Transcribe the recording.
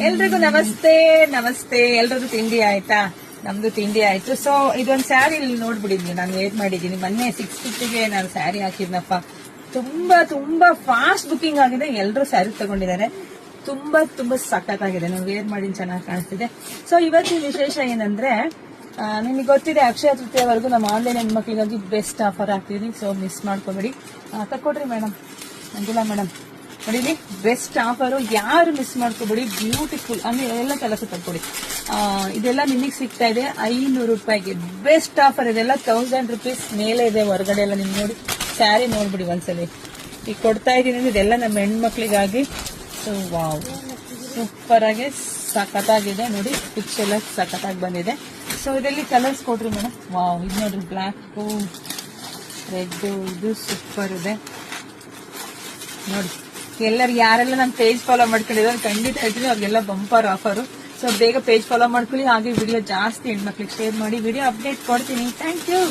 ಎಲ್ರಿಗೂ ನಮಸ್ತೆ ನಮಸ್ತೆ. ಎಲ್ರದ್ದು ತಿಂಡಿ ಆಯ್ತಾ? ನಮ್ದು ತಿಂಡಿ ಆಯ್ತು. ಸೊ ಇದೊಂದು ಸ್ಯಾರಿ ನೋಡ್ಬಿಡಿದ್ವಿ, ನಾನು ವೇರ್ ಮಾಡಿದೀನಿ. ಮೊನ್ನೆ 650ಗೆ ನಾನು ಸ್ಯಾರಿ ಹಾಕಿದ್ನಪ್ಪ. ತುಂಬಾ ತುಂಬಾ ಫಾಸ್ಟ್ ಬುಕಿಂಗ್ ಆಗಿದೆ. ಎಲ್ಲರೂ ಸ್ಯಾರಿ ತಗೊಂಡಿದ್ದಾರೆ. ತುಂಬಾ ತುಂಬಾ ಸಖತ್ತಾಗಿದೆ. ನಾನು ವೇರ್ ಮಾಡಿ ಚೆನ್ನಾಗಿ ಕಾಣಿಸ್ತಿದೆ. ಸೊ ಇವತ್ತಿನ ವಿಶೇಷ ಏನಂದ್ರೆ, ನಿಮಗೆ ಗೊತ್ತಿದೆ ಅಕ್ಷಯ ತೃತೀಯವರೆಗೂ ನಮ್ಮ ಆನ್ಲೈನ್ ಹೆಣ್ಮಕ್ಳಿಗಾಗಿ ಬೆಸ್ಟ್ ಆಫರ್ ಹಾಕ್ತಿದೀನಿ. ಸೊ ಮಿಸ್ ಮಾಡ್ಕೊಬೇಡಿ. ತಕ್ಕೊಡ್ರಿ ಮೇಡಮ್, ಮಂಜುಳಾ ಮೇಡಮ್, ನೋಡಿಲಿ ಬೆಸ್ಟ್ ಆಫರು, ಯಾರು ಮಿಸ್ ಮಾಡ್ಕೋಬೇಡಿ. ಬ್ಯೂಟಿಫುಲ್ ಅಂದ್ರೆ ಎಲ್ಲ ಕೆಲಸ ತಕ್ಕೊಡಿ. ಇದೆಲ್ಲ ನಿಮಗೆ ಸಿಗ್ತಾ ಇದೆ 500 ರೂಪಾಯಿಗೆ. Best offer. ಇದೆಲ್ಲ 1000 ರೂಪೀಸ್ ಮೇಲೆ ಇದೆ ಹೊರಗಡೆ ಎಲ್ಲ. ನಿಮ್ಗೆ ನೋಡಿ ಸ್ಯಾರಿ ನೋಡ್ಬಿಡಿ ಒಂದ್ಸಲಿ. ಈಗ ಕೊಡ್ತಾ ಇದೀನಿ ಅಂದ್ರೆ ಇದೆಲ್ಲ ನಮ್ಮ ಹೆಣ್ಮಕ್ಳಿಗಾಗಿ. ಸೊ ವಾವ್, ಸೂಪರ್ ಆಗಿ ಸಖತ್ತಾಗಿದೆ ನೋಡಿ. ಪಿಕ್ಚರ್ ಎಲ್ಲ ಸಖತ್ತಾಗಿ ಬಂದಿದೆ. ಸೊ ಇದರಲ್ಲಿ ಕಲರ್ಸ್ ಕೊಡ್ರಿ ಮೇಡಮ್. ವಾವ್, ಇದು ನೋಡ್ರಿ, ಬ್ಲ್ಯಾಕ್, ರೆಡ್, ಇದು ಸೂಪರ್ ಇದೆ ನೋಡಿ. ಎಲ್ಲರೂ ಯಾರೆಲ್ಲ ನನ್ನ ಪೇಜ್ ಫಾಲೋ ಮಾಡ್ಕೊಂಡಿದ್ದಾರೆ ಖಂಡಿತ ಹೇಳ್ತೀನಿ ಅವ್ರಿಗೆಲ್ಲ ಬಂಪರ್ ಆಫರು. ಸೊ ಬೇಗ ಪೇಜ್ ಫಾಲೋ ಮಾಡ್ಕೊಳ್ಳಿ. ಹಾಗೆ ವಿಡಿಯೋ ಜಾಸ್ತಿ ಹೆಣ್ಮಕ್ಳಿಗೆ ಶೇರ್ ಮಾಡಿ. ವಿಡಿಯೋ ಅಪ್ಡೇಟ್ ಕೊಡ್ತೀನಿ. Thank you.